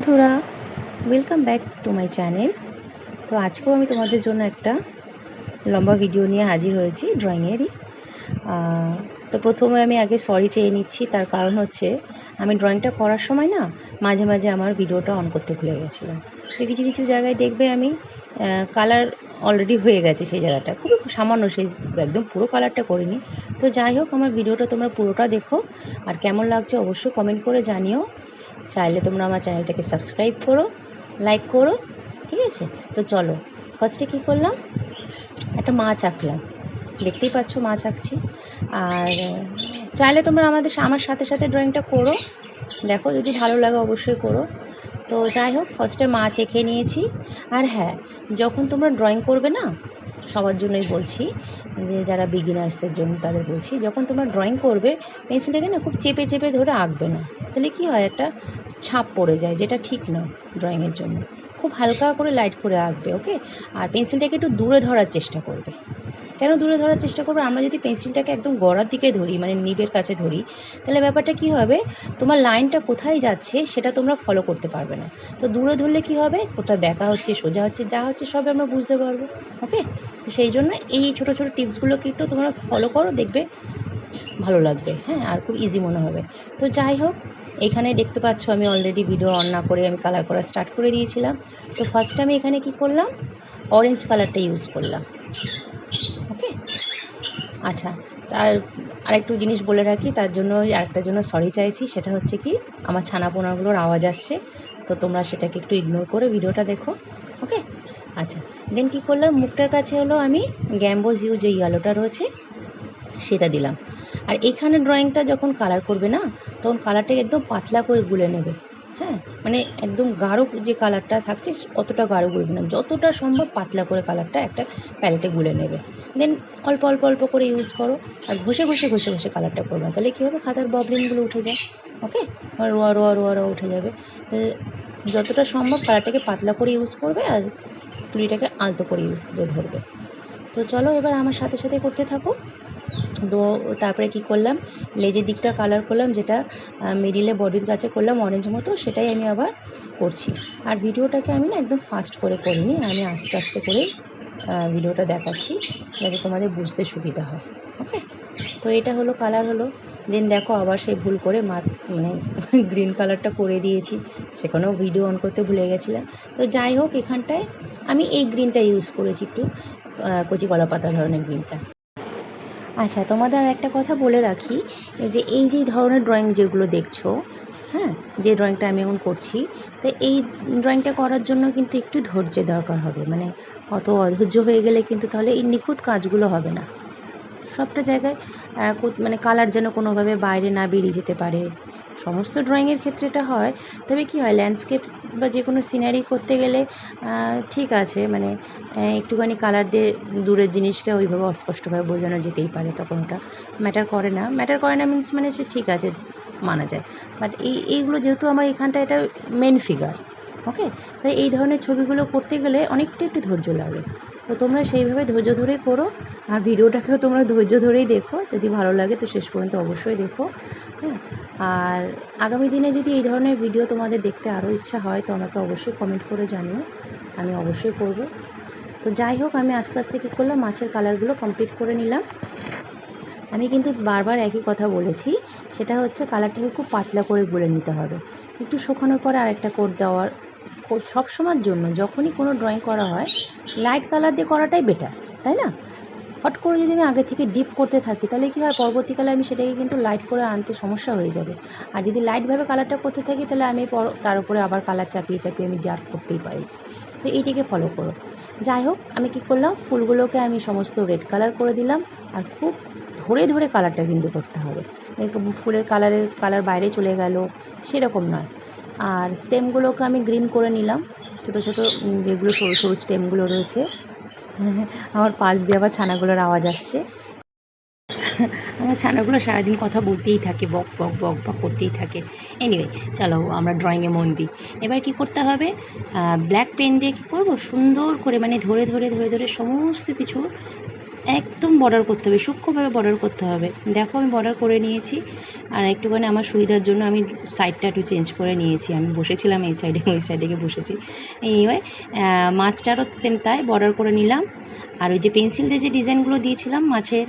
বন্ধুরা, welcome back to my channel. তো আজকেও আমি তোমাদের জন্য একটা লম্বা ভিডিও নিয়ে হাজির হয়েছি ড্রয়িংয়েরই। তো প্রথমে আমি আগে সরি চেয়ে নিচ্ছি, তার কারণ হচ্ছে আমি ড্রয়িংটা করার সময় না মাঝে মাঝে আমার ভিডিওটা অন করতে ভুলে গেছিলাম। তো কিছু কিছু জায়গায় দেখবে আমি কালার অলরেডি হয়ে গেছে, সেই জায়গাটা খুবই সামান্য, সেই একদম পুরো কালারটা করিনি। তো যাই হোক, আমার ভিডিওটা তোমরা পুরোটা দেখো, আর কেমন লাগছে অবশ্যই কমেন্ট করে জানিও। চাইলে তোমরা আমার চ্যানেলটাকে সাবস্ক্রাইব করো, লাইক করো, ঠিক আছে? তো চলো, ফার্স্টে কী করলাম, একটা মাছ আঁকলাম, দেখতেই পাচ্ছ মাছ আঁকছি। আর চাইলে তোমরা আমার সাথে সাথে ড্রয়িংটা করো, দেখো যদি ভালো লাগে অবশ্যই করো। তো যাই হোক, ফার্স্টে মাছ এঁকে নিয়েছি। আর হ্যাঁ, যখন তোমরা ড্রয়িং করবে না, সবার জন্যই বলছি, যে যারা বিগিনার্সের জন্য তাদের বলছি, যখন তোমরা ড্রয়িং করবে পেন্সিলটাকে না খুব চেপে চেপে ধরে আঁকবে না, তাহলে কী হয়, একটা ছাপ পড়ে যায়, যেটা ঠিক নয় ড্রয়িংয়ের জন্য। খুব হালকা করে লাইট করে আঁকবে, ওকে? আর পেন্সিলটাকে একটু দূরে ধরার চেষ্টা করবে। কেন দূরে ধরার চেষ্টা করবে? আমরা যদি পেন্সিলটাকে একদম গড়ার দিকে ধরি, মানে নিবের কাছে ধরি, তাহলে ব্যাপারটা কী হবে, তোমার লাইনটা কোথায় যাচ্ছে সেটা তোমরা ফলো করতে পারবে না। তো দূরে ধরলে কী হবে, ওটা ব্যাকা হচ্ছে, সোজা হচ্ছে, যা হচ্ছে সব আমরা বুঝতে পারবো, ওকে? তো সেই জন্য এই ছোটো ছোটো টিপসগুলোকে একটু তোমরা ফলো করো, দেখবে ভালো লাগবে, হ্যাঁ, আর খুব ইজি মনে হবে। তো যাই হোক, এখানে দেখতে পাচ্ছ আমি অলরেডি ভিডিও অন না করে আমি কালার করা স্টার্ট করে দিয়েছিলাম। তো ফার্স্ট আমি এখানে কি করলাম, অরেঞ্জ কালারটা ইউজ করলাম, ওকে? আচ্ছা, তার আরেকটু জিনিস বলে রাখি, তার জন্য আরেকটার জন্য সরি চাইছি, সেটা হচ্ছে কি, আমার ছানাপোনাগুলোর আওয়াজ আসছে, তো তোমরা সেটাকে একটু ইগনোর করে ভিডিওটা দেখো, ওকে? আচ্ছা, দেন কী করলাম, মুখটার কাছে হলো আমি গ্যাম্বোজ ইউ যে ইয়েলোটা রয়েছে সেটা দিলাম। আর এখানে ড্রয়িংটা যখন কালার করবে না, তখন কালারটাকে একদম পাতলা করে গুলে নেবে, হ্যাঁ, মানে একদম গাঢ় যে কালারটা থাকছে অতটা গাঢ় গুলবে না, যতটা সম্ভব পাতলা করে কালারটা একটা প্যালেটে গুলে নেবে। দেন অল্প অল্প অল্প করে ইউজ করো, আর ঘষে ঘষে ঘষে ঘষে কালারটা করবে, তাহলে কী হবে, খাতার ববলিনগুলো উঠে যায়, ওকে? রোয়া রোয়া রোয়া রোয়া উঠে যাবে। তো যতটা সম্ভব কালারটাকে পাতলা করে ইউজ করবে, আর তুলিটাকে আলতো করে ইউজ করে ধরবে। তো চলো, এবার আমার সাথে সাথে করতে থাকো। তো তারপরে কি করলাম, লেজের দিকটা কালার করলাম, যেটা মিডিলে বডির কাছে করলাম অরেঞ্জ মতো, সেটাই আমি আবার করছি। আর ভিডিওটাকে আমি না একদম ফাস্ট করে করিনি, আমি আস্তে আস্তে করে ভিডিওটা দেখাচ্ছি, যাতে তোমাদের বুঝতে সুবিধা হয়, ওকে? তো এটা হলো কালার হলো। দেন দেখো, আবার সেই ভুল করে মানে গ্রিন কালারটা করে দিয়েছি, সেখানেও ভিডিও অন করতে ভুলে গেছিলাম। তো যাই হোক, এখানটায় আমি এই গ্রিনটা ইউজ করেছি, একটু কচি কলা পাতা ধরনের গ্রিনটা। আচ্ছা, তোমাদের আর একটা কথা বলে রাখি, যে এই যে ধরনের ড্রয়িং যেগুলো দেখছো, হ্যাঁ, যে ড্রয়িংটা আমি এখন করছি, তো এই ড্রয়িংটা করার জন্য কিন্তু একটু ধৈর্যের দরকার হবে, মানে অত অধৈর্য হয়ে গেলে কিন্তু তাহলে এই নিখুঁত কাজগুলো হবে না। সবটা জায়গায় মানে কালার যেন কোনোভাবে বাইরে না বেরিয়ে যেতে পারে, সমস্ত ড্রয়িংয়ের ক্ষেত্রে এটা হয়। তবে কী হয়, ল্যান্ডস্কেপ বা যে কোনো সিনারি করতে গেলে ঠিক আছে, মানে একটুখানি কালার দিয়ে দূরের জিনিসকে ওইভাবে অস্পষ্টভাবে বোঝানো যেতেই পারে, তখন ওটা ম্যাটার করে না। মিনস মানে সে ঠিক আছে, মানা যায়। বাট এইগুলো যেহেতু আমার এখানটা এটা মেন ফিগার, ওকে? তাই এই ধরনের ছবিগুলো করতে গেলে অনেকটা একটু ধৈর্য লাগে। তো তোমরা সেইভাবে ধৈর্য ধরেই করো, আর ভিডিওটাকেও তোমরা ধৈর্য ধরেই দেখো, যদি ভালো লাগে তো শেষ পর্যন্ত অবশ্যই দেখো, হ্যাঁ? আর আগামী দিনে যদি এই ধরনের ভিডিও তোমাদের দেখতে আরও ইচ্ছা হয়, তো আমাকে অবশ্যই কমেন্ট করে জানিও, আমি অবশ্যই করব। তো যাই হোক, আমি আস্তে আস্তে কী করলাম, মাছের কালারগুলো কমপ্লিট করে নিলাম। আমি কিন্তু বারবার একই কথা বলেছি, সেটা হচ্ছে কালারটাকে খুব পাতলা করে গুলে নিতে হবে, একটু শুকানোর পরে আরেকটা কোট দেওয়ার। সব সময়ের জন্য যখনই কোনো ড্রয়িং করা হয়, লাইট কালার দিয়ে করাটাই বেটার, তাই না? হট করে যদি আমি আগে থেকে ডিপ করতে থাকি, তাহলে কী হয়, পরবর্তীকালে আমি সেটাকে কিন্তু লাইট করে আনতে সমস্যা হয়ে যাবে। আর যদি লাইটভাবে কালারটা করতে থাকি, তাহলে আমি তার উপরে আবার কালার চাপিয়ে চাপিয়ে আমি ডার্ক করতেই পারি। তো এইটিকে ফলো করো। যাই হোক, আমি কী করলাম, ফুলগুলোকে আমি সমস্ত রেড কালার করে দিলাম, আর খুব ধরে ধরে কালারটা কিন্তু করতে হবে, ফুলের কালার বাইরে চলে গেল সেরকম নয়। আর স্টেমগুলোকে আমি গ্রিন করে নিলাম, ছোটো ছোটো যেগুলো সরু সরু স্টেমগুলো রয়েছে। আমার পাশ দিয়ে আবার ছানাগুলোর আওয়াজ আসছে। আমার ছানাগুলো সারাদিন কথা বলতেই থাকে, বক বক বক বক করতেই থাকে। এনিওয়ে, চলো আমরা ড্রয়িংয়ে মন দিই। এবার কি করতে হবে, ব্ল্যাক পেন দিয়ে কী করবো, সুন্দর করে মানে ধরে ধরে ধরে ধরে সমস্ত কিছু একদম বর্ডার করতে হবে, সূক্ষ্মভাবে বর্ডার করতে হবে। দেখো আমি বর্ডার করে নিয়েছি, আর একটুখানি আমার সুবিধার জন্য আমি সাইডটা একটু চেঞ্জ করে নিয়েছি। আমি বসেছিলাম এই সাইডে, ওই সাইডে গিয়ে বসেছি। এনিওয়ে মাছটারও সেম তাই বর্ডার করে নিলাম। আর ওই যে পেন্সিল দিয়ে যে ডিজাইনগুলো দিয়েছিলাম, মাছের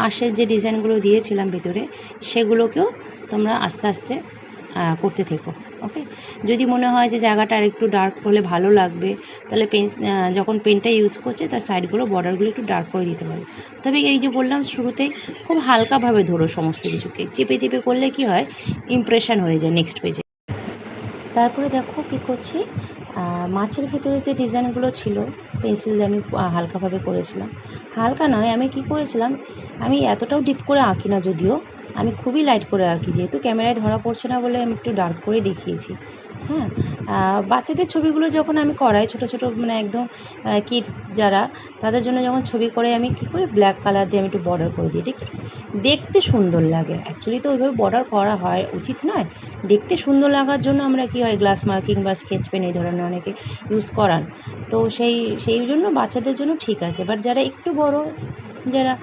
আঁশের যে ডিজাইনগুলো দিয়েছিলাম ভিতরে, সেগুলোকেও তোমরা আস্তে আস্তে করতে থেকো। ওকে, যদি মনে হয় যে জায়গাটা আর একটু ডার্ক হলে ভালো লাগবে, তাহলে যখন পেনটা ইউজ করছে তার সাইডগুলো বর্ডারগুলো একটু ডার্ক করে দিতে পারো। তবে এই যে বললাম শুরুতেই, খুব হালকাভাবে ধরো সমস্ত কিছুকে, চেপে চেপে করলে কি হয়, ইমপ্রেশন হয়ে যায় নেক্সট পেজে। তারপরে দেখো কী করছি, মাছের ভিতরে যে ডিজাইনগুলো ছিল পেন্সিল দিয়ে আমি হালকাভাবে করেছিলাম। হালকা নয়, আমি কি করেছিলাম, আমি এতটাও ডিপ করে আঁকি না, যদিও আমি খুবই লাইট করে আঁকি, যেহেতু ক্যামেরায় ধরা পড়ছে না বলে আমি একটু ডার্ক করে দেখিয়েছি। হ্যাঁ, বাচ্চাদের ছবিগুলো যখন আমি করাই, ছোটো ছোটো মানে একদম কিডস যারা, তাদের জন্য যখন ছবি করে আমি কী করি, ব্ল্যাক কালার দিয়ে আমি একটু বর্ডার করে দিই। ঠিক দেখতে সুন্দর লাগে, অ্যাকচুয়ালি তো ওইভাবে বর্ডার করা হয় উচিত নয়, দেখতে সুন্দর লাগার জন্য আমরা কী হয়, গ্লাস মার্কিং বা স্কেচ পেন এই ধরনের অনেকে ইউজ করান। তো সেই জন্য বাচ্চাদের জন্য ঠিক আছে। বাট যারা একটু বড়, যারা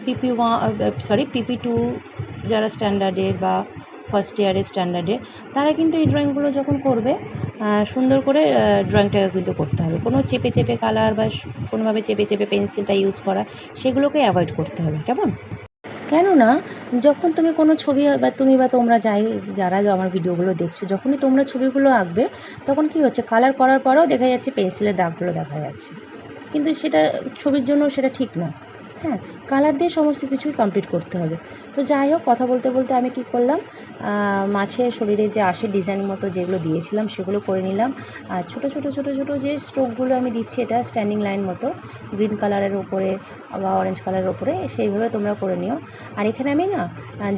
PP2 যারা স্ট্যান্ডার্ডের বা ফার্স্ট ইয়ারের স্ট্যান্ডার্ডের, তারা কিন্তু এই ড্রয়িংগুলো যখন করবে, সুন্দর করে ড্রয়িংটাকে কিন্তু করতে হবে। কোনো চেপে চেপে কালার বা কোনোভাবে চেপে চেপে পেন্সিলটা ইউজ করা, সেগুলোকে অ্যাভয়েড করতে হবে। কেমন? কেননা যখন তুমি কোনো ছবি বা তুমি বা তোমরা যারা আমার ভিডিওগুলো দেখছো, যখনই তোমরা ছবিগুলো আঁকবে, তখন কি হচ্ছে, কালার করার পরেও দেখা যাচ্ছে পেন্সিলের দাগগুলো দেখা যাচ্ছে, কিন্তু সেটা ছবির জন্য সেটা ঠিক নয়। হ্যাঁ, কালার দিয়ে সমস্ত কিছুই কমপ্লিট করতে হবে। তো যাই হোক, কথা বলতে বলতে আমি কি করলাম, মাছের শরীরে যে আঁশের ডিজাইন মতো যেগুলো দিয়েছিলাম সেগুলো করে নিলাম। আর ছোটো ছোটো ছোটো ছোটো যে স্ট্রোকগুলো আমি দিচ্ছি, এটা স্ট্যান্ডিং লাইন মতো, গ্রিন কালারের ওপরে বা অরেঞ্জ কালারের ওপরে, সেইভাবে তোমরা করে নিও। আর এখানে আমি না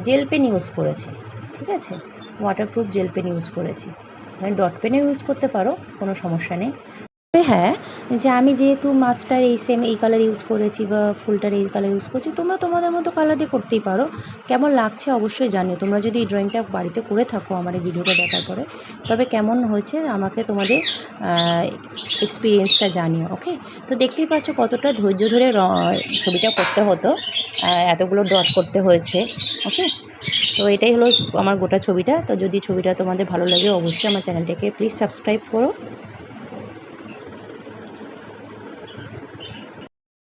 জেল পেন ইউজ করেছি, ঠিক আছে, ওয়াটারপ্রুফ জেল পেন ইউজ করেছি। মানে ডট পেনও ইউজ করতে পারো, কোনো সমস্যা নেই। হ্যাঁ, যে আমি যেহেতু মাছটার এই কালার ইউজ করেছি বা ফুলটার এই কালার ইউজ করছি, তোমরা তোমাদের মতো কালার দিয়ে করতেই পারো। কেমন লাগছে অবশ্যই জানিও। তোমরা যদি এই ড্রয়িংটা বাড়িতে করে থাকো আমার এই ভিডিওটা দেখার পরে, তবে কেমন হয়েছে আমাকে তোমাদের এক্সপিরিয়েন্সটা জানিও। ওকে, তো দেখতেই পাচ্ছ কতটা ধৈর্য ধরে ছবিটা করতে হতো, এতগুলো ডট করতে হয়েছে। ওকে, তো এটাই হলো আমার গোটা ছবিটা। তো যদি ছবিটা তোমাদের ভালো লাগে, অবশ্যই আমার চ্যানেলটাকে প্লিজ সাবস্ক্রাইব করো।